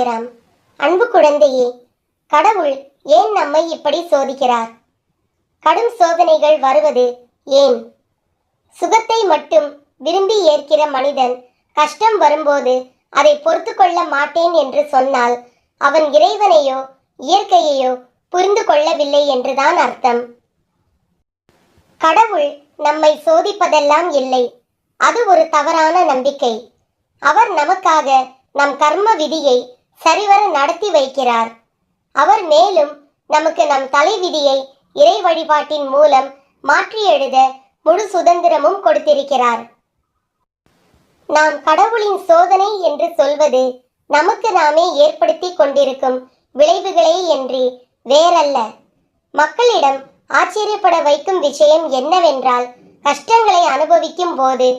சாய்ராம். அன்பு குழந்தையே, கடவுள் ஏன் நம்மை இப்படி சோதிக்கிறார்? கடும் சோதனைகள் வருவது ஏன்? சுகத்தை மட்டும் விரும்பி ஏற்கிற மனிதன் கஷ்டம் வரும்போது அதை பொறுத்து கொள்ள மாட்டேன் என்று சொன்னால் அவன் இறைவனையோ இயற்கையையோ புரிந்து கொள்ளவில்லை என்றுதான் அர்த்தம். கடவுள் நம்மை சோதிப்பதெல்லாம் இல்லை, அது ஒரு தவறான நம்பிக்கை. அவர் நமக்காக நம் கர்ம விதியை சரிவர நடத்தி வைக்கிறார். அவர் மேலும் நமக்கு நம் தலை விதியை இறை வழிபாட்டின் மூலம் மாற்றி எழுத முழு சுதந்திரமும் கொடுத்திருக்கிறார். நாம் கடவுளின் சோதனை என்று சொல்வது நமக்கு நாமே ஏற்படுத்தி கொண்டிருக்கும் விளைவுகளே என்று வேறல்ல. மக்களிடம் ஆச்சரியப்பட வைக்கும் விஷயம் என்னவென்றால், கஷ்டங்களை அனுபவிக்கும் போது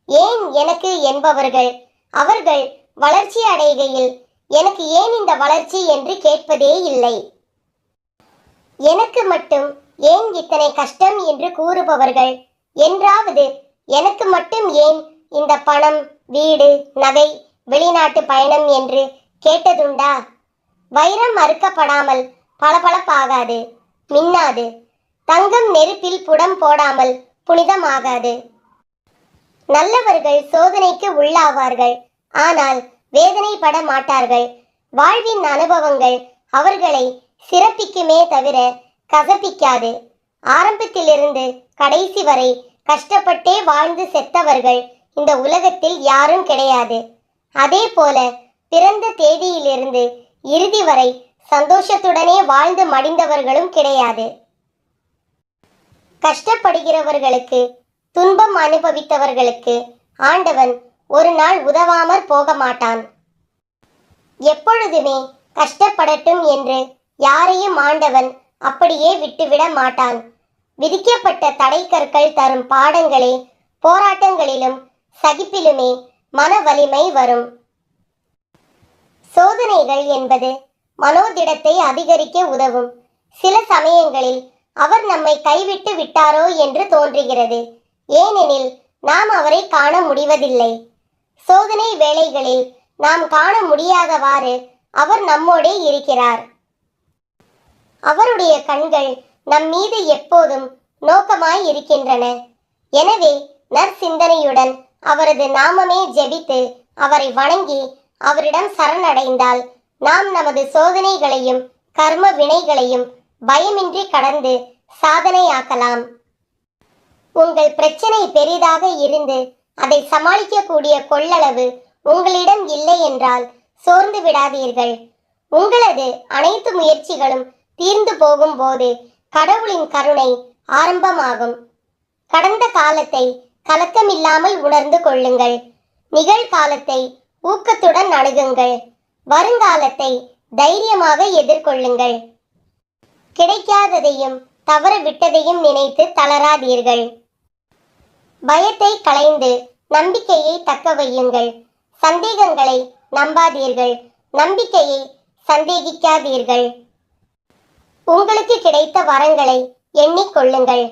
ஏன் எனக்கு என்பவர்கள் அவர்கள் வளர்ச்சி அடைகையில் எனக்கு ஏன் இந்த வளர்ச்சி என்று கேட்பதே இல்லை. எனக்கு மட்டும் ஏன் இத்தனை கஷ்டம் என்று கூறுபவர்கள் என்றாவது எனக்கு மட்டும் ஏன் இந்த பணம், வீடு, நகை, வெளிநாட்டு பயணம் என்று கேட்டதுண்டா? வைரம் அறுக்கப்படாமல் பளபளப்பாகாது, மின்னாது. தங்கம் நெருப்பில் புடம் போடாமல் புனிதமாகாது. நல்லவர்கள் சோதனைக்கு உள்ளாவார்கள், ஆனால் வேதனைப்பட மாட்டார்கள். வாழ்வின் அனுபவங்கள் அவர்களை சிறப்பிக்குமே தவிர கசப்பிக்காது. ஆரம்பத்திலிருந்து கடைசி வரை கஷ்டப்பட்டே வாழ்ந்து செத்தவர்கள் இந்த உலகத்தில் யாரும் கிடையாது. அதே போல பிறந்த தேதியிலிருந்து இறுதி வரை சந்தோஷத்துடனே வாழ்ந்து மடிந்தவர்களும் கிடையாது. கஷ்டப்படுகிறவர்களுக்கு, துன்பம் அனுபவித்தவர்களுக்கு ஆண்டவன் ஒரு நாள் உதவாமற் போக மாட்டான். எப்பொழுதுமே கஷ்டப்படட்டும் என்று யாரையும் ஆண்டவன் அப்படியே விட்டுவிட மாட்டான். விதிக்கப்பட்ட தடைக்கற்கள் தரும் பாடங்களே போராட்டங்களிலும் சகிப்பிலுமே மன வலிமை வரும். சோதனைகள் என்பது மனோதிடத்தை அதிகரிக்க உதவும். சில சமயங்களில் அவர் நம்மை கைவிட்டு விட்டாரோ என்று தோன்றுகிறது. ஏனெனில் நாம் அவரை காண முடிவதில்லை. சோதனை வேளைகளில் நாம் காண முடியாதவாறு அவர் நம்மோடே இருக்கிறார். அவருடைய கண்கள் நம் மீது எப்போதும் நோக்கமாய் இருக்கின்றன. எனவே நற்சிந்தனையுடன் அவரது நாமமே ஜெபித்து அவரை வணங்கி அவரிடம் சரணடைந்தால் நாம் நமது சோதனைகளையும் கர்ம வினைகளையும் பயமின்றி கடந்து சாதனையாக்கலாம். உங்கள் பிரச்சனை பெரிதாக இருந்து அதை சமாளிக்கக்கூடிய கொள்ளளவு உங்களிடம் இல்லை என்றால் சோர்ந்து விடாதீர்கள். உங்களது அனைத்து முயற்சிகளும் தீர்ந்து போகும்போது கடவுளின் கருணை ஆரம்பமாகும். கடந்த காலத்தை கலக்கமில்லாமல் உணர்ந்து கொள்ளுங்கள். நிகழ்காலத்தை ஊக்கத்துடன் அணுகுங்கள். வருங்காலத்தை தைரியமாக எதிர்கொள்ளுங்கள். கிடைக்காததையும் தவற விட்டதையும் நினைத்து தளராதீர்கள். பயத்தை களைந்து நம்பிக்கையை தக்க வையுங்கள். சந்தேகங்களை நம்பாதீர்கள், நம்பிக்கையை சந்தேகிக்காதீர்கள். உங்களுக்கு கிடைத்த வரங்களை எண்ணிக்கொள்ளுங்கள்.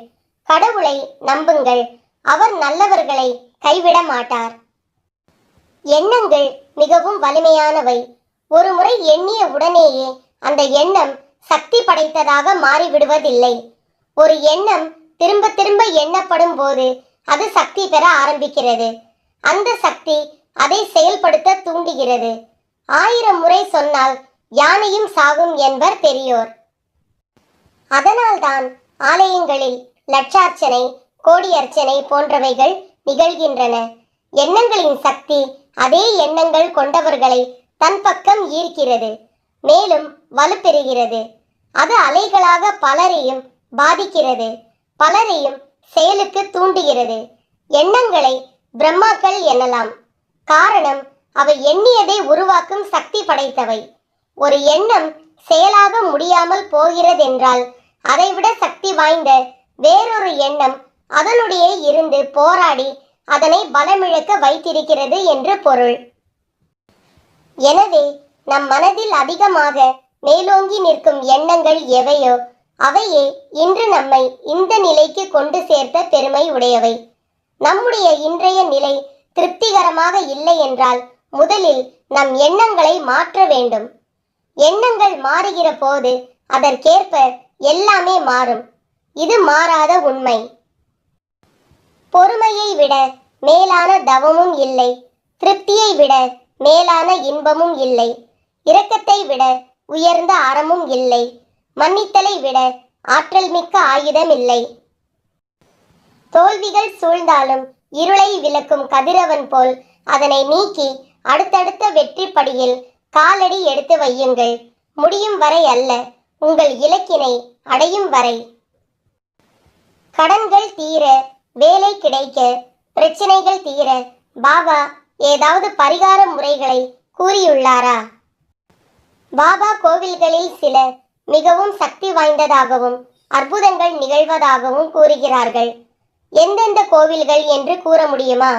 கடவுளை நம்புங்கள், அவர் நல்லவர்களை கைவிட மாட்டார். எண்ணங்கள் மிகவும் வலிமையானவை. ஒரு முறை எண்ணிய உடனேயே அந்த எண்ணம் சக்தி படைத்ததாக மாறிவிடுவதில்லை. ஒரு எண்ணம் திரும்ப திரும்ப எண்ணப்படும் போது அது சக்தி பெற ஆரம்பிக்கிறது. அந்த சக்தி அதை செயல்படுத்த தூண்டுகிறது. 1000 முறை சொன்னால் யானையும் சாகும் என்பர் பெரியோர். அதனால்தான் ஆலயங்களில் லட்சார்ச்சனை, கோடி அர்ச்சனை போன்றவைகள் நிகழ்கின்றன. எண்ணங்களின் சக்தி அதே எண்ணங்கள் கொண்டவர்களை தன் பக்கம் ஈர்க்கிறது, மேலும் வலுப்பெறுகிறது. அது அலைகளாக பலரையும் பாதிக்கிறது, பலரையும் செயலுக்கு தூண்டுகிறது. எண்ணங்களை பிரம்மாக்கள் எனலாம். காரணம், அவை எண்ணியதை உருவாக்கும் சக்தி படைத்தவை. ஒரு எண்ணம் செயலாக முடியாமல் போகிறதென்றால் அதைவிட சக்தி வாய்ந்த வேறொரு எண்ணம் அதனுடைய இருந்து போராடி அதனை பலமிழக்க வைத்திருக்கிறது என்று பொருள். எனவே நம் மனதில் அதிகமாக மேலோங்கி நிற்கும் எண்ணங்கள் எவையோ அவையே இன்று நம்மை இந்த நிலைக்கு கொண்டு சேர்த்த பெருமை உடையவை. நம்முடைய இன்றைய நிலை திருப்திகரமாக இல்லை என்றால் முதலில் நம் எண்ணங்களை மாற்ற வேண்டும். எண்ணங்கள் மாறுகிற போது அதற்கேற்ப எல்லாமே மாறும். இது மாறாத உண்மை. பொறுமையை விட மேலான தவமும் இல்லை. திருப்தியை விட மேலான இன்பமும் இல்லை. இரக்கத்தை விட உயர்ந்த அறமும் இல்லை. மன்னித்தலை விட ஆற்றல் மிக்க ஆயுதம் இல்லை. தோல்விகள் சூழ்ந்தாலும் இருளை விளக்கும் கதிரவன் போல் அதனை நீக்கி அடுத்தடுத்த வெற்றி படியில் காலடி எடுத்து வையுங்கள். முடியும் வரை அல்ல, உங்கள் இலக்கினை அடையும் வரை. கடன்கள் தீர, வேலை கிடைக்க, பிரச்சனைகள் தீர பாபா ஏதாவது பரிகார முறைகளை கூறியுள்ளாரா? பாபா கோவில்களில் சில மிகவும் சக்தி வாய்ந்ததாகவும் அற்புதங்கள் நிகழ்வதாகவும் கூறுகிறார்கள். எந்தெந்த கோவில்கள் என்று கூற முடியுமா?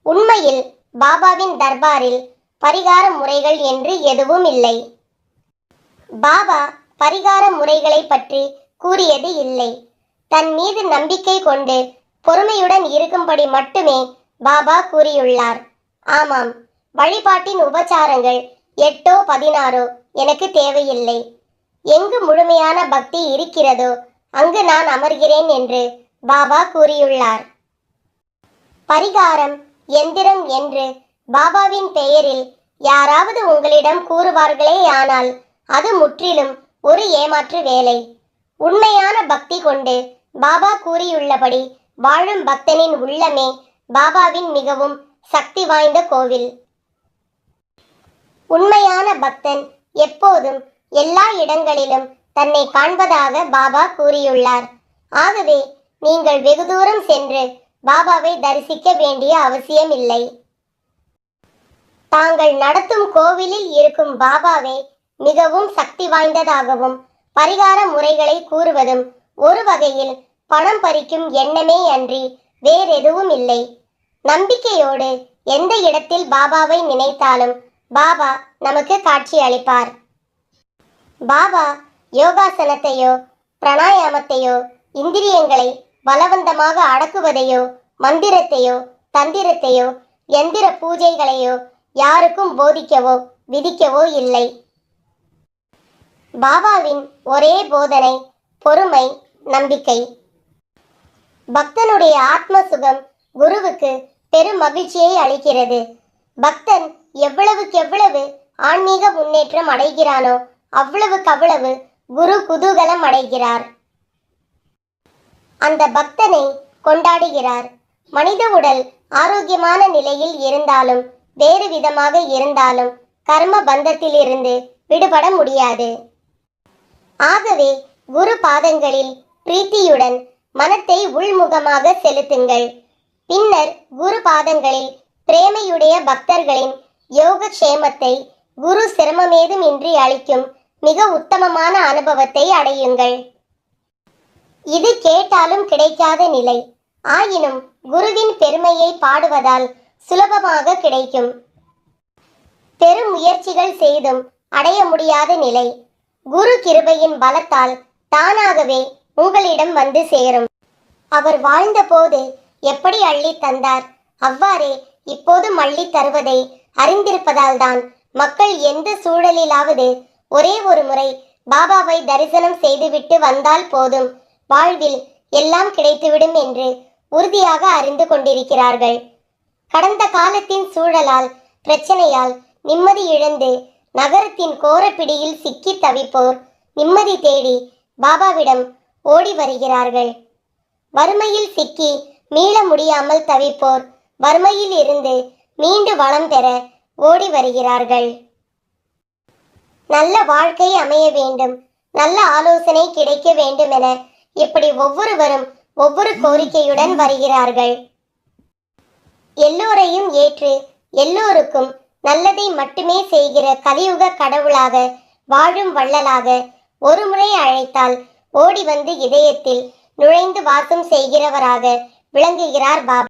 உண்மையில் பாபாவின் தர்பாரில் பரிகார முறைகள் என்று எதுவும் இல்லை. பாபா பரிகார முறைகளை பற்றி கூறியது இல்லை. தன் மீது நம்பிக்கை கொண்டு பொறுமையுடன் இருக்கும்படி மட்டுமே பாபா கூறியுள்ளார். ஆமாம், வழிபாட்டின் உபச்சாரங்கள் 8 16 எனக்கு தேவையில்லை. எங்கு முழுமையான பக்தி இருக்கிறதோ அங்கு நான் அமர்கிறேன் என்று பாபா கூறியுள்ளார். பரிகாரம், எந்திரம் என்று பாபாவின் பெயரில் யாராவது உங்களிடம் கூறுவார்களே ஆனால் அது முற்றிலும் ஒரு ஏமாற்று வேலை. உண்மையான பக்தி கொண்டு பாபா கூறியுள்ளபடி வாழும் பக்தனின் உள்ளமே பாபாவின் மிகவும் சக்தி வாய்ந்த கோவில். உண்மையான பக்தன் எப்போதும் எல்லா இடங்களிலும் தன்னை காண்பதாக பாபா கூறியுள்ளார். ஆகவே நீங்கள் வெகு தூரம் சென்று பாபாவை தரிசிக்க வேண்டிய அவசியம் இல்லை. தாங்கள் நடத்தும் கோவிலில் இருக்கும் பாபாவே மிகவும் சக்தி வாய்ந்ததாகவும் பரிகார முறைகளை கூறுவதும் ஒரு வகையில் பணம் பறிக்கும் எண்ணமே அன்றி வேறெதுவும் இல்லை. நம்பிக்கையோடு எந்த இடத்தில் பாபாவை நினைத்தாலும் பாபா நமக்கு காட்சி அளிப்பார். பாபா யோகாசனத்தையோ பிராணாயாமத்தையோ இந்திரியங்களை பலவந்தமாக அடக்குவதையோ மந்திரத்தையோ தந்திரத்தையோ எந்திர பூஜைகளையோ யாருக்கும் போதிக்கவோ விதிக்கவோ இல்லை. பாபாவின் ஒரே போதனை பொறுமை, நம்பிக்கை. பக்தனுடைய ஆத்ம சுகம் குருவுக்கு பெரும் மகிழ்ச்சியை அளிக்கிறது. பக்தன் எவ்வளவுக்கெவ்வளவு ஆன்மீக முன்னேற்றம் அடைகிறானோ அவ்வளவுக்கவ்வளவு குரு குதூகலம் அடைகிறார். அந்த பக்தனை கொண்டாடுகிறார். மனித உடல் ஆரோக்கியமான நிலையில் இருந்தாலும் வேறு விதமாக இருந்தாலும் கர்ம பந்தத்திலிருந்து விடுபட முடியாது. ஆகவே குரு பாதங்களில் பிரீத்தியுடன் மனத்தை உள்முகமாக செலுத்துங்கள். பின்னர் குரு பாதங்களில் பிரேமையுடைய பக்தர்களின் யோகக்ஷேமத்தை குரு சிரமமேதும் இன்றி அளிக்கும் மிக உத்தமமான அனுபவத்தை அடையுங்கள். இது கேட்டாலும் கிடைக்காத நிலை. ஆயினும் குருவின் பெருமையை பாடுவதால் சுலபமாக கிடைக்கும். பெரும் முயற்சிகள் செய்தும் அடைய முடியாத நிலை குரு கிருபையின் பலத்தால் தானாகவே உங்களிடம் வந்து சேரும். அவர் வாழ்ந்த போது எப்படி அள்ளி தந்தார், அவ்வாறே இப்போதும் அள்ளி தருவதை அறிந்திருப்பதால் தான் மக்கள் எந்த சூழலிலாவது ஒரே ஒரு முறை பாபாவை தரிசனம் செய்துவிட்டு வந்தால் போதும், வாழ்வில் எல்லாம் கிடைத்துவிடும் என்று உறுதியாக அறிந்து கொண்டிருக்கிறார்கள். கடந்த காலத்தின் சூழலால் பிரச்சனையால் நிம்மதி இழந்து நகரத்தின் கோரப்பிடியில் சிக்கி தவிப்போர் நிம்மதி தேடி பாபாவிடம் ஓடி வருகிறார்கள். வறுமையில் சிக்கி மீள முடியாமல் தவிப்போர் வறுமையில் இருந்து மீண்டு வளம் பெற ஓடி வருகிறார்கள். நல்ல வாழ்க்கை அமைய வேண்டும், நல்ல ஆலோசனை கிடைக்க வேண்டும் என இப்படி ஒவ்வொருவரும் ஒவ்வொரு கோரிக்கையுடன் வருகிறார்கள். எல்லோரையும் ஏற்று எல்லோருக்கும் நல்லதை மட்டுமே செய்கிற கலியுக கடவுளாக வாழும் வள்ளலாக ஒருமுறை அழைத்தால் ஓடி வந்து இதயத்தில் நுழைந்து வாசம் செய்கிறவராக விளங்குகிறார் பாபா.